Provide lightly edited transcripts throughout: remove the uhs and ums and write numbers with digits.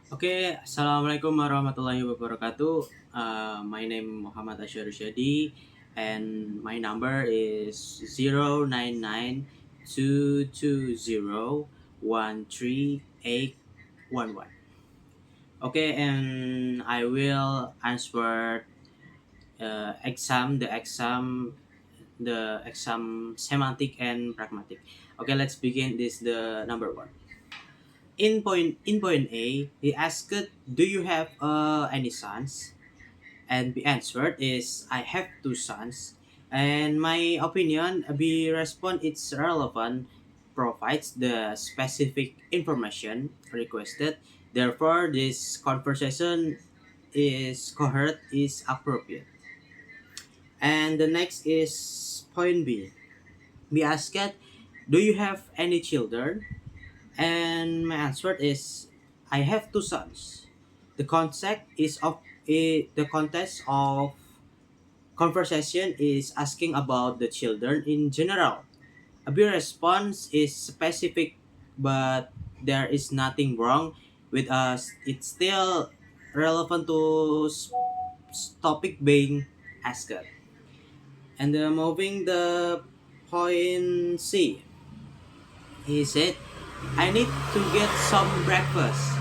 Oke, assalamualaikum warahmatullahi wabarakatuh. My name Muhammad Rosyadi, and my number is 099-220-13811. Okay, and I will answer the exam semantic and pragmatic. Okay, let's begin this the number one. In point A, he asked, "Do you have any sons?" And the answer is, "I have two sons." And my opinion, the respond it's relevant, provides the specific information requested. Therefore, this conversation is coherent, is appropriate. And the next is point B. We asked, "Do you have any children?" And my answer is, "I have two sons." The context is of the context of conversation is asking about the children in general. A B response is specific, but there is nothing wrong with us. It's still relevant to topic being asked. And moving the point C, he said, "I need to get some breakfast."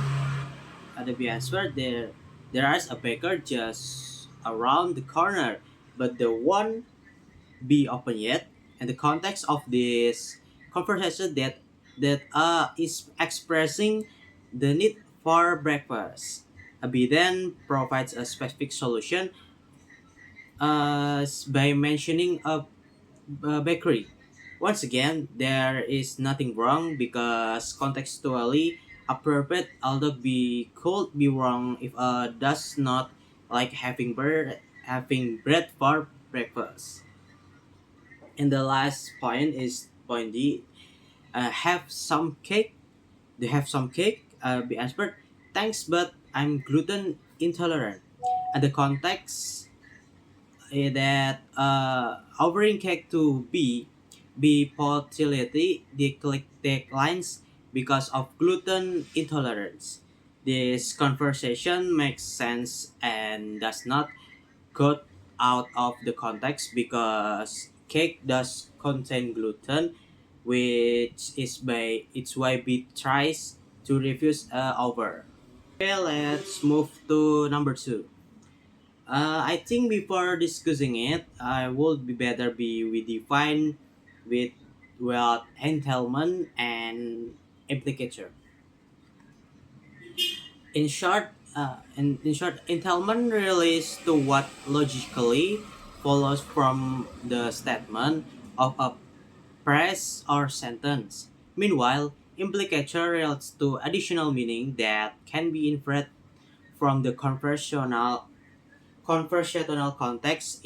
The answer, there is a baker just around the corner, but the one be open yet. And the context of this conversation that is expressing the need for breakfast. A B then provides a specific solution by mentioning a bakery. Once again, there is nothing wrong because contextually appropriate, although be could be wrong if does not like having bread for breakfast. And the last point is point D. Have some cake. They have some cake. Be answered. Thanks, but I'm gluten intolerant. And the context that offering cake to B fertility declines because of gluten intolerance. This conversation makes sense and does not cut out of the context because cake does contain gluten, which is by its why B tries to refuse over. Okay, let's move to number two. I think before discussing it, I would be better be we define with what entitlement and implicature. In short, entitlement relates to what logically follows from the statement of a phrase or sentence. Meanwhile, implicature relates to additional meaning that can be inferred from the conversational context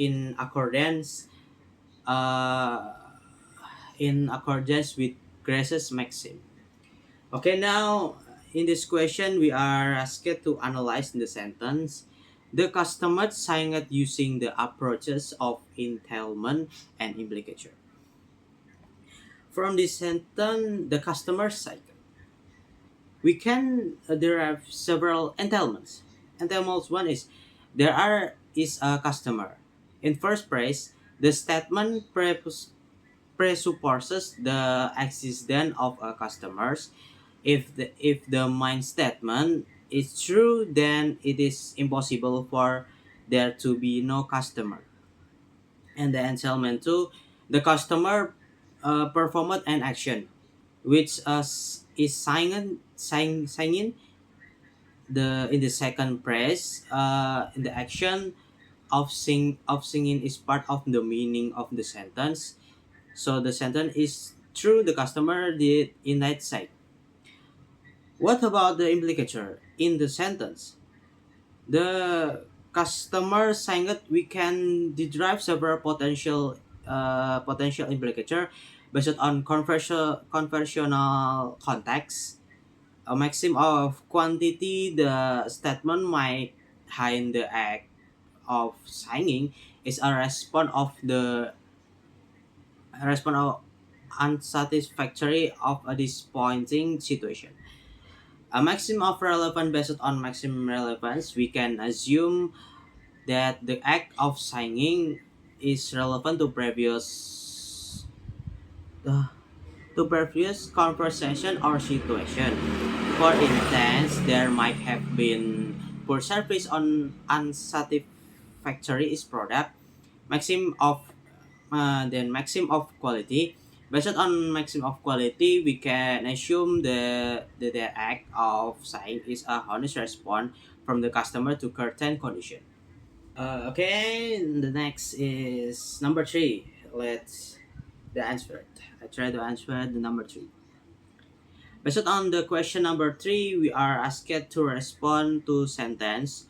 uh, in accordance with Grace's maxim. Okay, now in this question, we are asked to analyze the sentence. The customer signed using the approaches of entailment and implicature. From this sentence, the customer side, we can derive several entailments. Entailments one is there is a customer. In first place, the statement presupposes the existence of a customers. If the main statement is true, then it is impossible for there to be no customer. And the entailment two, the customer performed an action, which is signing the in the second phrase. In the action of singing is part of the meaning of the sentence. So the sentence is true. The customer did in that site. What about the implicator in the sentence? The customer signed. We can derive several potential implicator based on conversational context. A maxim of quantity. The statement might hide the act of signing is a response of unsatisfactory of a disappointing situation. A maximum of relevance based on maximum relevance, we can assume that the act of signing is relevant uh, to previous conversation or situation. For instance, there might have been poor service on unsatisfactory is product, maximum of then maximum of quality. Based on maximum of quality, we can assume the act of sign is a honest response from the customer to current condition. Okay, the next is number three. Let's the answer. I try to answer the number three. Based on the question number three, we are asked to respond to sentence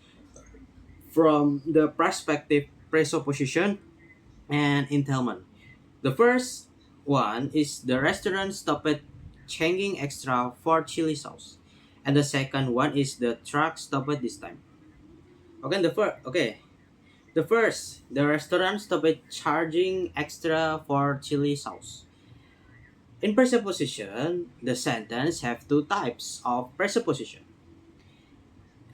from the perspective presupposition and entailment. The first one is the restaurant stopped changing extra for chili sauce, and the second one is the truck stopped this time. The restaurant stopped charging extra for chili sauce. In presupposition, the sentence have two types of presupposition.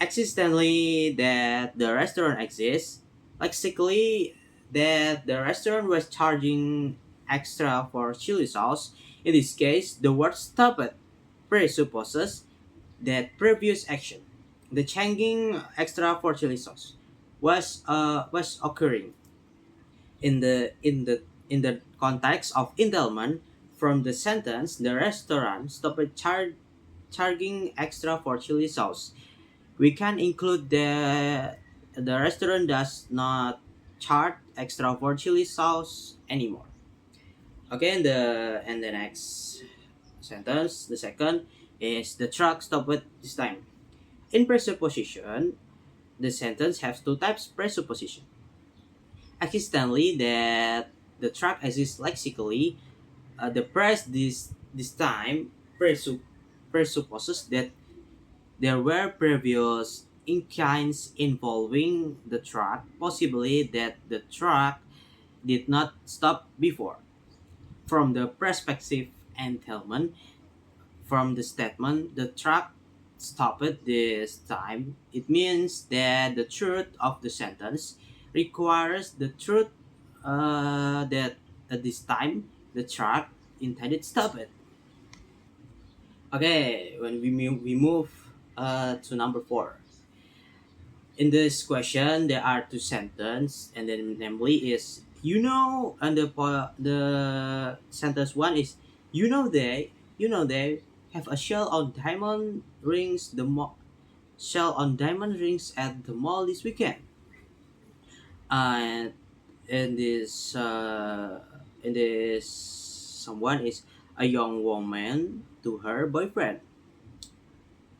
Existently that the restaurant exists, lexically that the restaurant was charging extra for chili sauce. In this case, the word stopped presupposes that previous action, the charging extra for chili sauce, was occurring in the context of entailment from the sentence the restaurant stopped charging extra for chili sauce. We can include the restaurant does not charge extra for chili sauce anymore. Okay, and the next sentence, the second is the truck stopped this time. In presupposition, the sentence has two types presupposition. Existently that the truck exists lexically, the press this time presupposes that there were previous incidents involving the truck, possibly that the truck did not stop before. From the perspective entailment, from the statement, the truck stopped this time, it means that the truth of the sentence requires the truth that at this time the truck intended stop it. Okay, when we move to number four. In this question there are two sentences and then namely is and the sentence one is they have a shell on diamond rings shell on diamond rings at the mall this weekend. And in this someone is a young woman to her boyfriend.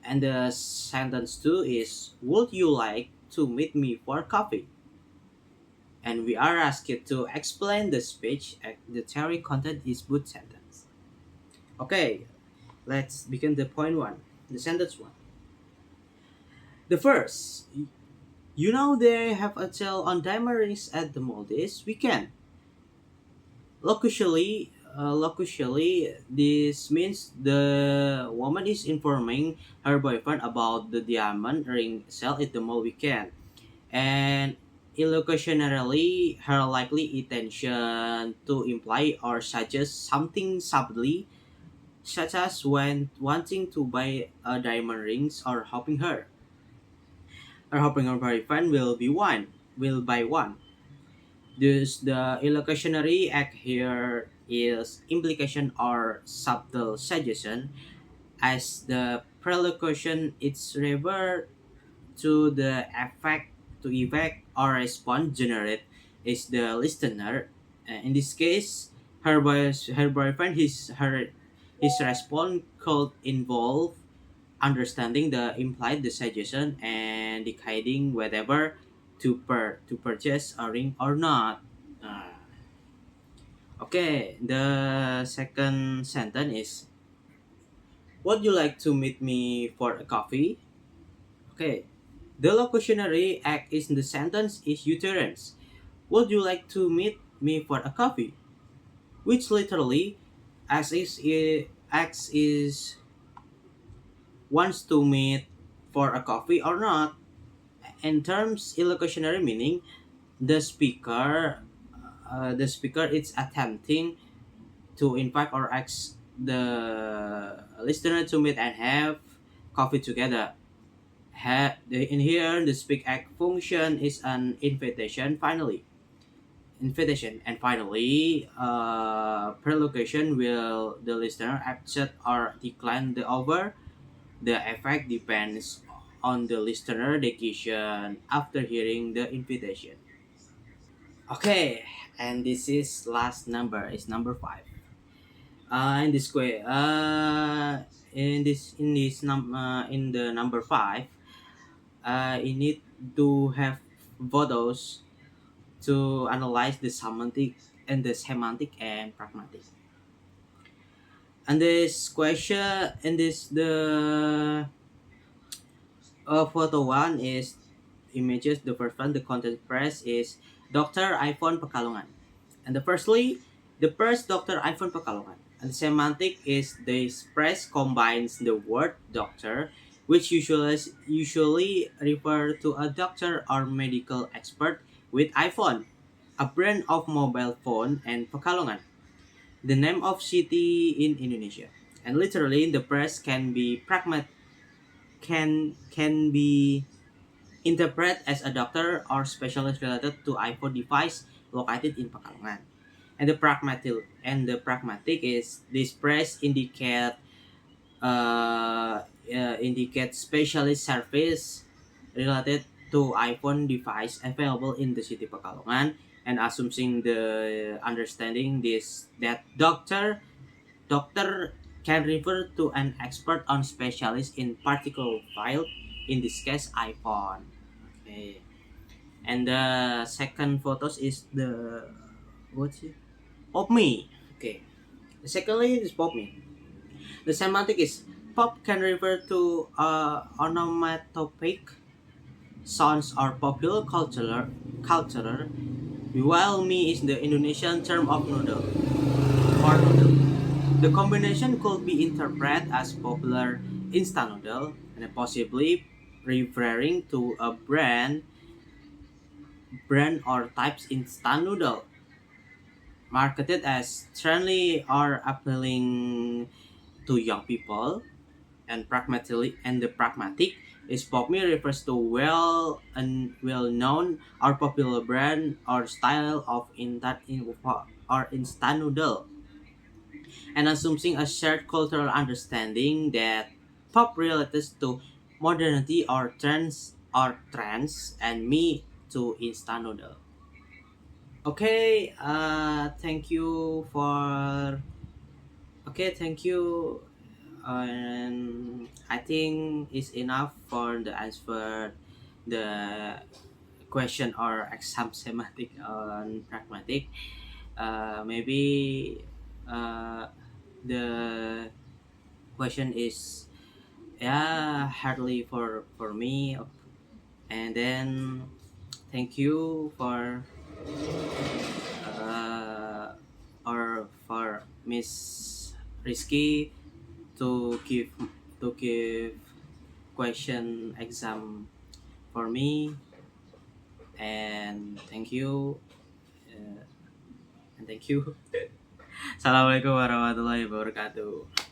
And the sentence two is would you like to meet me for coffee? And we are asked to explain the speech. The theory content is both sentence. Okay, let's begin the point one, the sentence one. The first, they have a sale on diamond rings at the mall this weekend. Locutionally, this means the woman is informing her boyfriend about the diamond ring sale at the mall weekend. And illocutionarily, her likely intention to imply or suggest something subtly, such as when wanting to buy a diamond rings or hoping her boyfriend will buy one. Thus, the illocutionary act here is implication or subtle suggestion, as the prelocution is referred to the effect or response generate is the listener. In this case, her boyfriend his response could involve understanding the implied the suggestion and deciding whether to purchase a ring or not. Uh, okay, the second sentence is would you like to meet me for a coffee? Okay. The locutionary act in the sentence is utterance. Would you like to meet me for a coffee? Which literally acts is wants to meet for a coffee or not. In terms illocutionary meaning, the speaker the speaker is attempting to invite or ask the listener to meet and have coffee together. In here, the speak act function is an invitation, and finally, prelocation will the listener accept or decline the offer. The effect depends on the listener decision after hearing the invitation. Okay, and this is last number is number five. In this way, in the number five, you need to have photos to analyze the semantic and pragmatic. And this question, and this the photo one is images. The first one, the content press is Dr. iPhone Pekalongan. And the first Dr. iPhone Pekalongan. And the semantic is the press combines the word doctor, which usually refer to a doctor or medical expert, with iPhone, a brand of mobile phone, and Pekalongan, the name of city in Indonesia. And literally, the press can be interpreted as a doctor or specialist related to iPhone device located in Pekalongan. And the pragmatic is this press indicate specialist service related to iPhone device available in the city Pekalongan, and assuming the understanding this that doctor can refer to an expert on specialist in particular field, in this case iPhone. Okay. And the second photos is the what's it? Pop me. Okay. The secondly is pop me. The semantic is pop can refer to onomatopoeic sounds or popular culture, while me is the Indonesian term of noodle or noodle. The combination could be interpreted as popular instant noodle and possibly referring to a brand or types instant noodle marketed as trendy or appealing to young people. And the pragmatic is pop me refers to well known or popular brand or style of instant noodle, and assuming a shared cultural understanding that pop relates to modernity or trends, and me to instant noodle. Okay, thank you. And I think it's enough for the answer the question or exam semantic on pragmatic. Maybe uh, the question is, yeah, hardly for me. And then thank you uh, for Miss Rizky to give question exam for me. And thank you, uh, and thank you. Assalamualaikum warahmatullahi wabarakatuh.